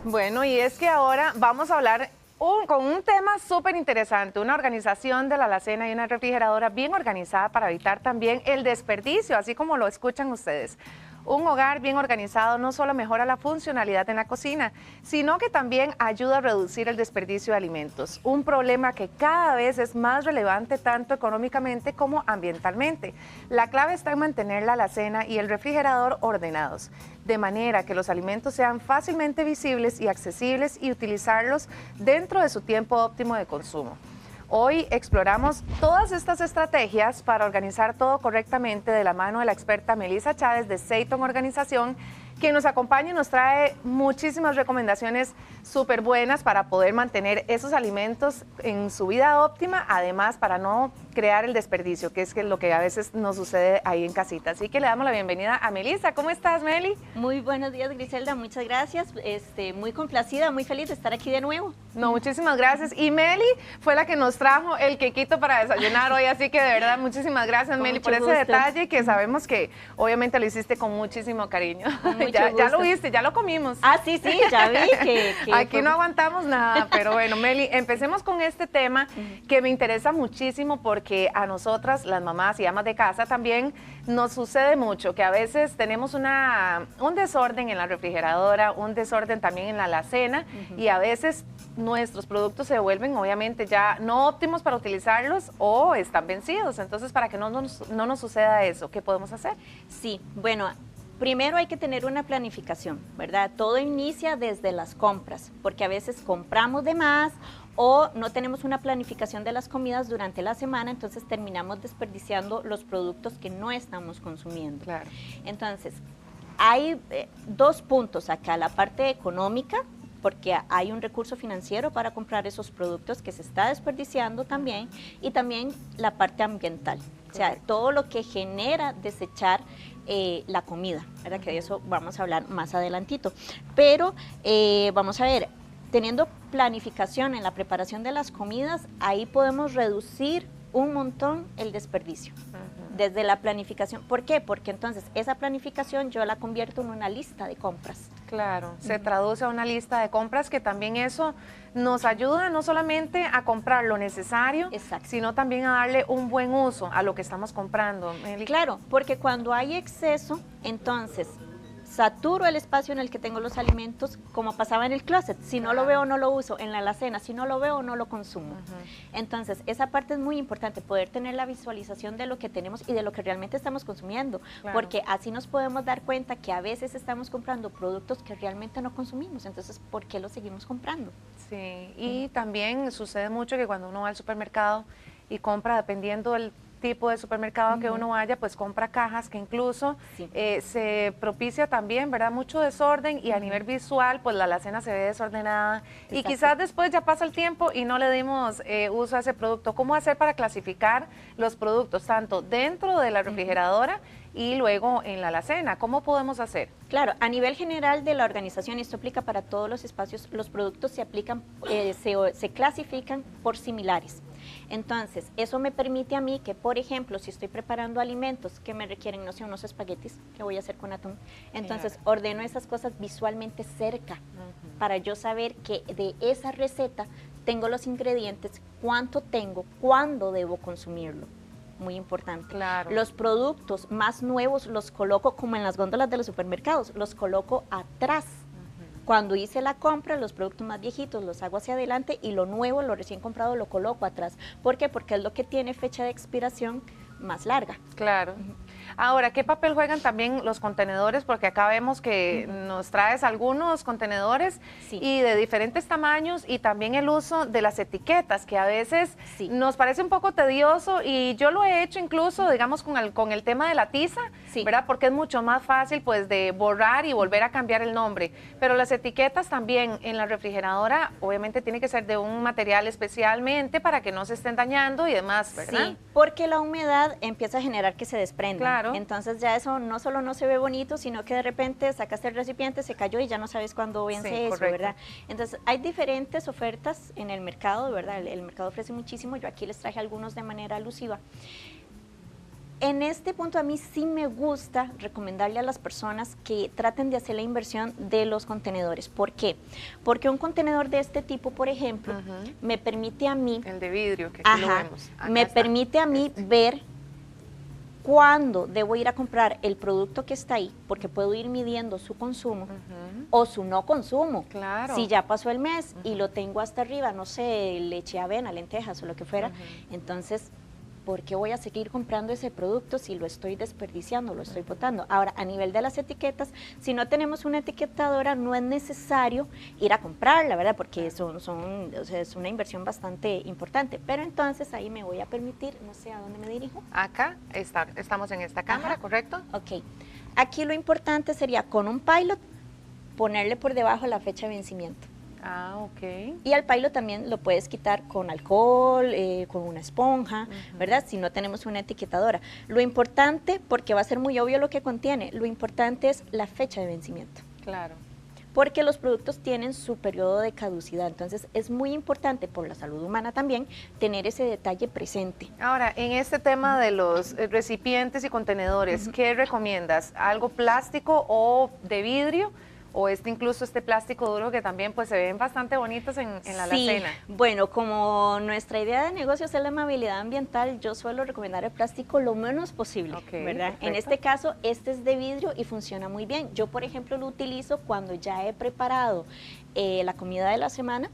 Bueno, y es que ahora vamos a hablar con un tema súper interesante, una organización de la alacena y una refrigeradora bien organizada para evitar también el desperdicio, así como lo escuchan ustedes. Un hogar bien organizado no solo mejora la funcionalidad en la cocina, sino que también ayuda a reducir el desperdicio de alimentos, un problema que cada vez es más relevante tanto económicamente como ambientalmente. La clave está en mantener la alacena y el refrigerador ordenados, de manera que los alimentos sean fácilmente visibles y accesibles y utilizarlos dentro de su tiempo óptimo de consumo. Hoy exploramos todas estas estrategias para organizar todo correctamente de la mano de la experta Melissa Chávez de Seiton Organización, quien nos acompaña y nos trae muchísimas recomendaciones súper buenas para poder mantener esos alimentos en su vida óptima, además para no crear el desperdicio, que es lo que a veces nos sucede ahí en casita. Así que le damos la bienvenida a Melissa. ¿Cómo estás, Meli? Muy buenos días, Griselda, muchas gracias. Muy complacida, muy feliz de estar aquí de nuevo. No, muchísimas gracias. Y Meli fue la que nos trajo el quequito para desayunar hoy, así que de verdad muchísimas gracias, Meli, por ese detalle que sabemos que obviamente lo hiciste con muchísimo cariño. Ya lo viste, ya lo comimos. Ah, sí, ya vi que aquí no aguantamos nada, pero bueno, Meli, empecemos con este tema que me interesa muchísimo porque a nosotras, las mamás y amas de casa también, nos sucede mucho que a veces tenemos un desorden en la refrigeradora, un desorden también en la alacena y a veces nuestros productos se vuelven obviamente ya no óptimos para utilizarlos o están vencidos. Entonces, para que no nos suceda eso, ¿qué podemos hacer? Sí, bueno, primero hay que tener una planificación, ¿verdad? Todo inicia desde las compras, porque a veces compramos de más o no tenemos una planificación de las comidas durante la semana, entonces terminamos desperdiciando los productos que no estamos consumiendo. Claro. Entonces, hay dos puntos acá, la parte económica, porque hay un recurso financiero para comprar esos productos que se está desperdiciando también, y también la parte ambiental, o sea, todo lo que genera desechar la comida, ¿verdad? Que de eso vamos a hablar más adelantito. Pero vamos a ver, teniendo planificación en la preparación de las comidas, ahí podemos reducir un montón el desperdicio. Desde la planificación. ¿Por qué? Porque entonces esa planificación yo la convierto en una lista de compras. Claro, se traduce a una lista de compras que también eso nos ayuda no solamente a comprar lo necesario, sino también a darle un buen uso a lo que estamos comprando. Meli. Claro, porque cuando hay exceso, entonces saturo el espacio en el que tengo los alimentos, como pasaba en el closet. Si no lo veo, no lo uso. En la alacena, si no lo veo, no lo consumo. Entonces, esa parte es muy importante, poder tener la visualización de lo que tenemos y de lo que realmente estamos consumiendo, porque así nos podemos dar cuenta que a veces estamos comprando productos que realmente no consumimos. Entonces, ¿por qué los seguimos comprando? Sí, y también sucede mucho que cuando uno va al supermercado y compra, dependiendo del tipo de supermercado que uno vaya, pues compra cajas que incluso se propicia también, ¿verdad? Mucho desorden y a nivel visual, pues la alacena se ve desordenada y quizás después ya pasa el tiempo y no le dimos uso a ese producto. ¿Cómo hacer para clasificar los productos tanto dentro de la refrigeradora y luego en la alacena? ¿Cómo podemos hacer? Claro, a nivel general de la organización, y esto aplica para todos los espacios, los productos se aplican, se clasifican por similares. Entonces, eso me permite a mí que, por ejemplo, si estoy preparando alimentos que me requieren, no sé, unos espaguetis, que voy a hacer con atún, entonces ordeno esas cosas visualmente cerca, para yo saber que de esa receta tengo los ingredientes, cuánto tengo, cuándo debo consumirlo. Muy importante. Claro. Los productos más nuevos los coloco como en las góndolas de los supermercados, los coloco atrás. Cuando hice la compra, los productos más viejitos los hago hacia adelante y lo nuevo, lo recién comprado, lo coloco atrás. ¿Por qué? Porque es lo que tiene fecha de expiración más larga. Claro. Ahora, ¿qué papel juegan también los contenedores? Porque acá vemos que nos traes algunos contenedores y de diferentes tamaños y también el uso de las etiquetas, que a veces nos parece un poco tedioso y yo lo he hecho incluso, digamos, con el tema de la tiza, ¿verdad? Porque es mucho más fácil, pues, de borrar y volver a cambiar el nombre. Pero las etiquetas también en la refrigeradora, obviamente, tiene que ser de un material especialmente para que no se estén dañando y demás, ¿verdad? Sí, porque la humedad empieza a generar que se desprendan. Claro. Entonces ya eso no solo no se ve bonito, sino que de repente sacaste el recipiente, se cayó y ya no sabes cuándo vence eso, ¿verdad? Entonces hay diferentes ofertas en el mercado, ¿verdad? El mercado ofrece muchísimo, yo aquí les traje algunos de manera alusiva. en este punto a mí sí me gusta recomendarle a las personas que traten de hacer la inversión de los contenedores. ¿Por qué? Porque un contenedor de este tipo, por ejemplo, me permite a mí... El de vidrio, que aquí lo vemos. Me permite a mí ver cuándo debo ir a comprar el producto que está ahí, porque puedo ir midiendo su consumo o su no consumo. Claro. Si ya pasó el mes y lo tengo hasta arriba, no sé, leche, avena, lentejas o lo que fuera, entonces, ¿por qué voy a seguir comprando ese producto si lo estoy desperdiciando, lo estoy botando? Ahora, a nivel de las etiquetas, si no tenemos una etiquetadora, no es necesario ir a comprarla, ¿verdad? Porque o sea, es una inversión bastante importante. Pero entonces ahí me voy a permitir, no sé a dónde me dirijo. Acá estamos en esta cámara, ¿correcto? Ok. Aquí lo importante sería con un pilot ponerle por debajo la fecha de vencimiento. Ah, ok. Y al pilot también lo puedes quitar con alcohol, con una esponja, ¿verdad? Si no tenemos una etiquetadora. Lo importante, porque va a ser muy obvio lo que contiene, lo importante es la fecha de vencimiento. Claro. Porque los productos tienen su periodo de caducidad, entonces es muy importante por la salud humana también tener ese detalle presente. Ahora, en este tema de los recipientes y contenedores, ¿qué recomiendas? ¿Algo plástico o de vidrio? O incluso este plástico duro que también pues se ven bastante bonitos en la alacena. Bueno, como nuestra idea de negocio es la amabilidad ambiental, yo suelo recomendar el plástico lo menos posible, ¿verdad? Perfecto. En este caso, este es de vidrio y funciona muy bien. Yo, por ejemplo, lo utilizo cuando ya he preparado la comida de la semana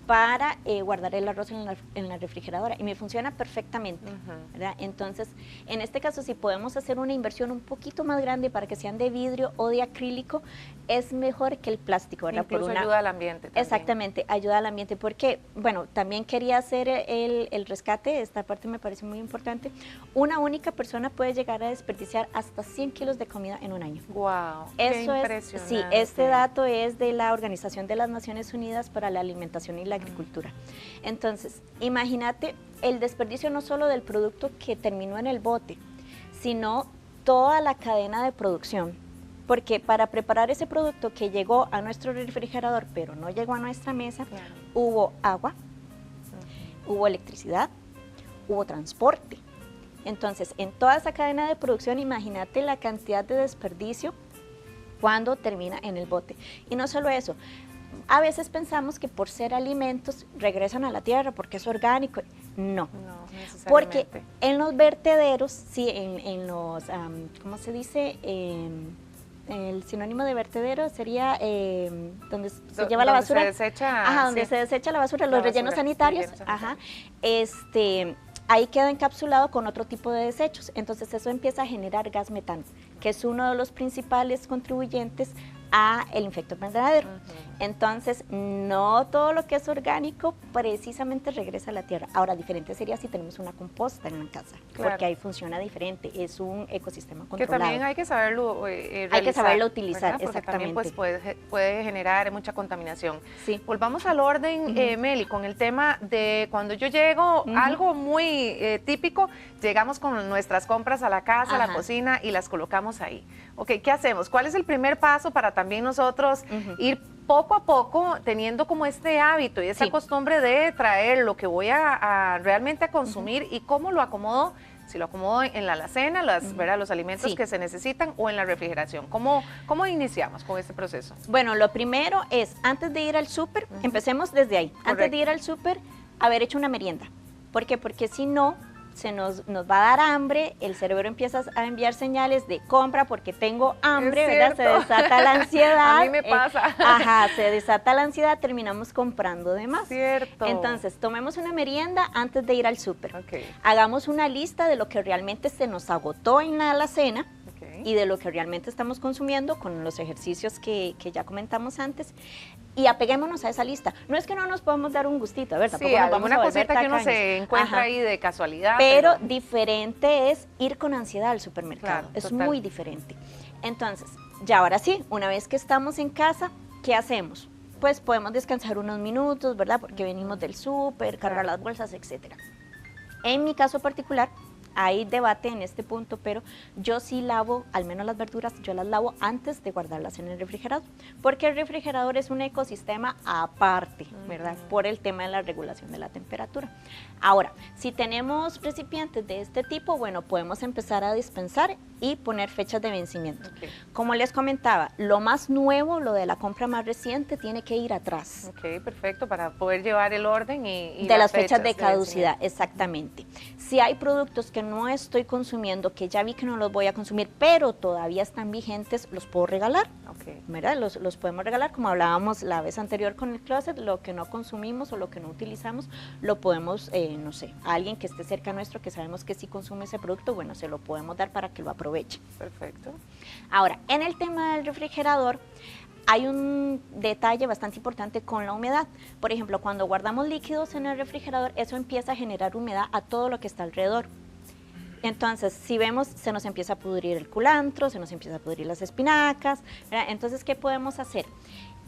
para guardar el arroz en la refrigeradora y me funciona perfectamente, ¿verdad? Entonces, en este caso, si podemos hacer una inversión un poquito más grande para que sean de vidrio o de acrílico, es mejor que el plástico, ¿verdad? Incluso ayuda al ambiente también. Exactamente, ayuda al ambiente, porque, bueno, también quería hacer el rescate, esta parte me parece muy importante. Una única persona puede llegar a desperdiciar hasta 100 kilos de comida en un año. ¡Wow! Eso ¡Qué impresionante! Sí, este dato es de la Organización de las Naciones Unidas para la Alimentación y la Agricultura. Entonces, imagínate el desperdicio no solo del producto que terminó en el bote, sino toda la cadena de producción. Porque para preparar ese producto que llegó a nuestro refrigerador, pero no llegó a nuestra mesa, hubo agua, hubo electricidad, hubo transporte. Entonces, en toda esa cadena de producción, imagínate la cantidad de desperdicio cuando termina en el bote. Y no solo eso, a veces pensamos que por ser alimentos regresan a la tierra porque es orgánico. No, porque en los vertederos, sí, en los, ¿cómo se dice? El sinónimo de vertedero sería donde se lleva la basura. Donde se desecha. Donde se desecha la basura, los rellenos sanitarios. Ahí queda encapsulado con otro tipo de desechos. Entonces eso empieza a generar gas metano, que es uno de los principales contribuyentes a el efecto invernadero. Entonces, no todo lo que es orgánico precisamente regresa a la tierra. Ahora, diferente sería si tenemos una composta en la casa, porque ahí funciona diferente, es un ecosistema controlado. Que también hay que saberlo realizar, hay que saberlo utilizar, porque exactamente. También pues, puede generar mucha contaminación. Sí. Volvamos al orden, Meli, con el tema de cuando yo llego, algo muy típico, llegamos con nuestras compras a la casa, a la cocina y las colocamos ahí. Ok, ¿qué hacemos? ¿Cuál es el primer paso para también nosotros ir poco a poco teniendo como este hábito y esa costumbre de traer lo que voy a realmente a consumir y cómo lo acomodo? Si lo acomodo en la alacena, los alimentos que se necesitan o en la refrigeración. ¿Cómo iniciamos con este proceso? Bueno, lo primero es, antes de ir al súper, empecemos desde ahí. Correcto. Antes de ir al súper, haber hecho una merienda. ¿Por qué? Porque si no, nos va a dar hambre, el cerebro empieza a enviar señales de compra porque tengo hambre, ¿verdad? Se desata la ansiedad. A mí me pasa. Se desata la ansiedad, terminamos comprando de más. Cierto. Entonces, tomemos una merienda antes de ir al súper. Hagamos una lista de lo que realmente se nos agotó en la alacena y de lo que realmente estamos consumiendo con los ejercicios que ya comentamos antes, y apeguémonos a esa lista. No es que no nos podamos dar un gustito, a ver, tampoco nos vamos a volver cosita que uno se encuentra ahí de casualidad. Pero diferente es ir con ansiedad al supermercado, es muy diferente. Entonces, ya ahora sí, una vez que estamos en casa, ¿qué hacemos? Pues podemos descansar unos minutos, ¿verdad? Porque venimos del súper, cargar las bolsas, etcétera. En mi caso particular, hay debate en este punto, pero yo sí lavo, al menos las verduras, yo las lavo antes de guardarlas en el refrigerador, porque el refrigerador es un ecosistema aparte, ¿verdad? Por el tema de la regulación de la temperatura. Ahora, si tenemos recipientes de este tipo, bueno, podemos empezar a dispensar y poner fechas de vencimiento. Como les comentaba, lo más nuevo, lo de la compra más reciente, tiene que ir atrás. Ok, perfecto, para poder llevar el orden y de las fechas de caducidad, exactamente. Si hay productos que no estoy consumiendo, que ya vi que no los voy a consumir, pero todavía están vigentes, los puedo regalar, ¿verdad? Los podemos regalar, como hablábamos la vez anterior con el closet, lo que no consumimos o lo que no utilizamos, lo podemos, no sé, a alguien que esté cerca nuestro, que sabemos que sí consume ese producto, bueno, se lo podemos dar para que lo aproveche. Perfecto. Ahora, en el tema del refrigerador, hay un detalle bastante importante con la humedad. Por ejemplo, cuando guardamos líquidos en el refrigerador, eso empieza a generar humedad a todo lo que está alrededor. Entonces, si vemos, se nos empieza a pudrir el culantro, se nos empieza a pudrir las espinacas, ¿verdad? Entonces, ¿qué podemos hacer?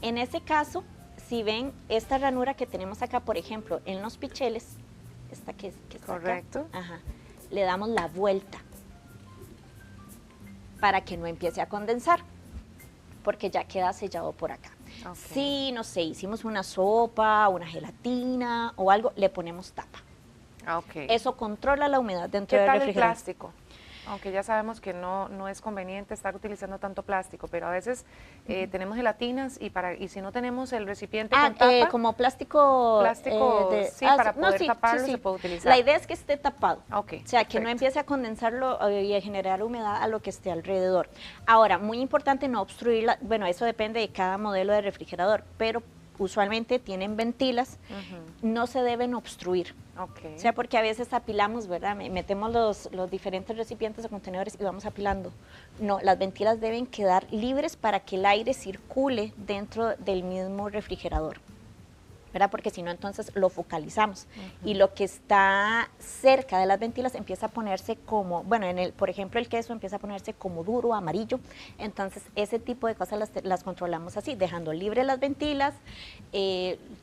En ese caso, si ven esta ranura que tenemos acá, por ejemplo, en los picheles, esta que está correcto, acá, le damos la vuelta para que no empiece a condensar, porque ya queda sellado por acá. Si, no sé, hicimos una sopa, una gelatina o algo, le ponemos tapa. Eso controla la humedad dentro del refrigerador. ¿Qué tal el plástico? Aunque ya sabemos que no es conveniente estar utilizando tanto plástico, pero a veces tenemos gelatinas y si no tenemos el recipiente con tapa, como plástico, sí, para poder taparlo se puede utilizar. La idea es que esté tapado, o sea, perfecto, que no empiece a condensarlo y a generar humedad a lo que esté alrededor. Ahora, muy importante no obstruirla, bueno, eso depende de cada modelo de refrigerador, pero usualmente tienen ventilas, no se deben obstruir. O sea, porque a veces apilamos, ¿verdad? Metemos los diferentes recipientes o contenedores y vamos apilando. No, las ventilas deben quedar libres para que el aire circule dentro del mismo refrigerador, ¿verdad? Porque si no, entonces lo focalizamos. Y lo que está cerca de las ventilas empieza a ponerse como, bueno, por ejemplo, el queso empieza a ponerse como duro, amarillo. Entonces, ese tipo de cosas las controlamos así, dejando libres las ventilas,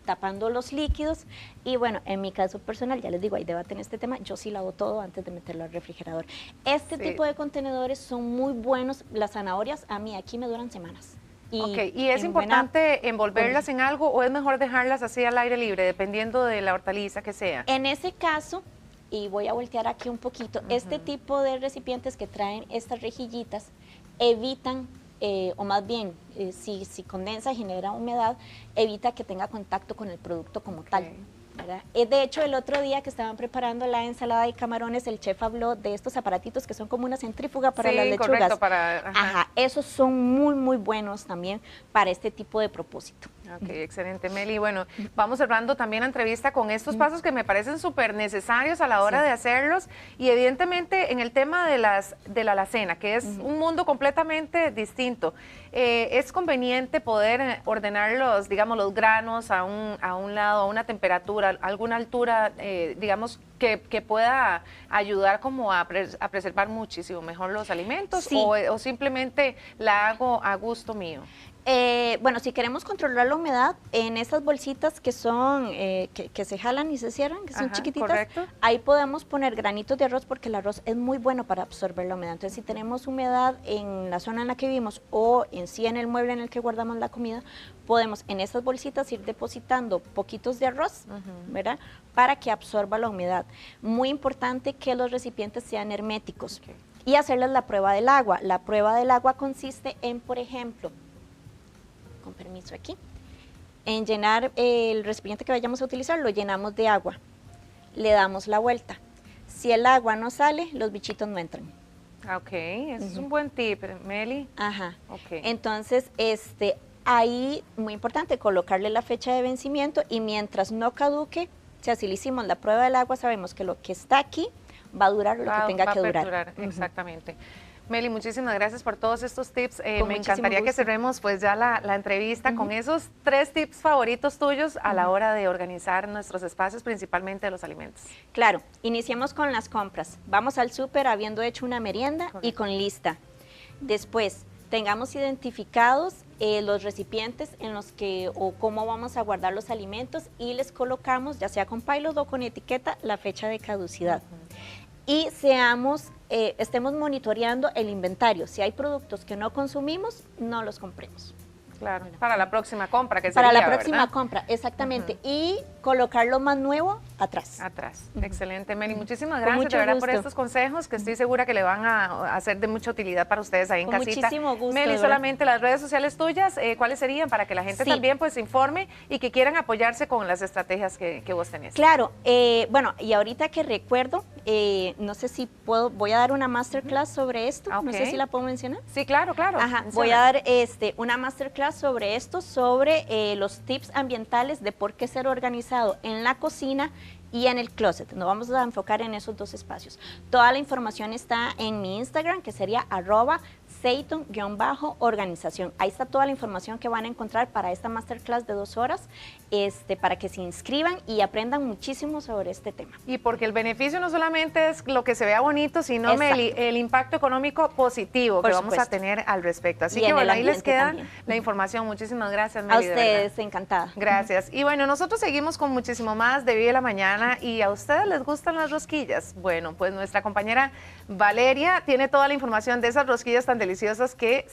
tapando los líquidos. Y bueno, en mi caso personal, ya les digo, hay debate en este tema, yo sí lavo todo antes de meterlo al refrigerador. Este tipo de contenedores son muy buenos. Las zanahorias, a mí aquí me duran semanas. ¿Y es importante envolverlas en algo o es mejor dejarlas así al aire libre, dependiendo de la hortaliza que sea? En ese caso, y voy a voltear aquí un poquito, este tipo de recipientes que traen estas rejillitas evitan, o más bien, si condensa, genera humedad, evita que tenga contacto con el producto como tal. ¿Verdad? De hecho, el otro día que estaban preparando la ensalada de camarones, el chef habló de estos aparatitos que son como una centrífuga para las lechugas. Correcto, esos son muy, muy buenos también para este tipo de propósito. Excelente, Meli. Bueno, vamos cerrando también la entrevista con estos pasos que me parecen súper necesarios a la hora de hacerlos y evidentemente en el tema de la alacena, que es un mundo completamente distinto. Es conveniente poder ordenar los granos a un lado, a una temperatura, a alguna altura, digamos, que pueda ayudar como a preservar muchísimo mejor los alimentos o simplemente la hago a gusto mío. Bueno, si queremos controlar la humedad, en esas bolsitas que son, que se jalan y se cierran, que son chiquititas, ahí podemos poner granitos de arroz porque el arroz es muy bueno para absorber la humedad. Entonces, si tenemos humedad en la zona en la que vivimos o en sí en el mueble en el que guardamos la comida, podemos en esas bolsitas ir depositando poquitos de arroz, ¿verdad? Para que absorba la humedad. Muy importante que los recipientes sean herméticos y hacerles la prueba del agua. La prueba del agua consiste en, por ejemplo, con permiso aquí, en llenar el recipiente que vayamos a utilizar, lo llenamos de agua, le damos la vuelta. Si el agua no sale, los bichitos no entran. Ese es un buen tip, Meli. Entonces, ahí, muy importante, colocarle la fecha de vencimiento y mientras no caduque, o sea, si le hicimos la prueba del agua, sabemos que lo que está aquí va a durar lo que tenga que durar. Exactamente. Meli, muchísimas gracias por todos estos tips. Me encantaría que cerremos pues ya la entrevista con esos 3 tips favoritos tuyos a la hora de organizar nuestros espacios, principalmente de los alimentos. Claro, iniciemos con las compras. Vamos al súper habiendo hecho una merienda y con lista. Después, tengamos identificados los recipientes en los que o cómo vamos a guardar los alimentos y les colocamos, ya sea con pilot o con etiqueta, la fecha de caducidad. y estemos monitoreando el inventario. Si hay productos que no consumimos, no los compremos. Claro, para la próxima compra, que para sería, la próxima ¿verdad? compra, exactamente. Y colocar lo más nuevo atrás. Atrás. Excelente, Meli. Muchísimas gracias mucho de verdad gusto. por estos consejos que estoy segura que le van a hacer de mucha utilidad para ustedes ahí en Con casita. muchísimo gusto, Meli, de verdad. solamente las redes sociales tuyas, ¿cuáles serían para que la gente Sí. también pues se informe y que quieran apoyarse con las estrategias que vos tenés? Claro, bueno, y ahorita que recuerdo, no sé si voy a dar una masterclass sobre esto, no sé si la puedo mencionar. Sí, claro, claro. Ajá, voy a dar una masterclass sobre esto, sobre los tips ambientales de por qué ser organizado en la cocina y en el closet. Nos vamos a enfocar en esos dos espacios. Toda la información está en mi Instagram, que sería @Seiton_organización. Ahí está toda la información que van a encontrar para esta masterclass de 2 horas, para que se inscriban y aprendan muchísimo sobre este tema. Y porque el beneficio no solamente es lo que se vea bonito, sino Exacto. Meli, el impacto económico positivo Por que vamos a supuesto. tener al respecto. Así Y que en el bueno, ahí les ambiente queda también. la información. Muchísimas gracias, Meli. A de verdad. ustedes, encantada. Gracias. Y bueno, nosotros seguimos con muchísimo más de Vive la Mañana. ¿Y a ustedes les gustan las rosquillas? Bueno, pues nuestra compañera Valeria tiene toda la información de esas rosquillas tan deliciosas que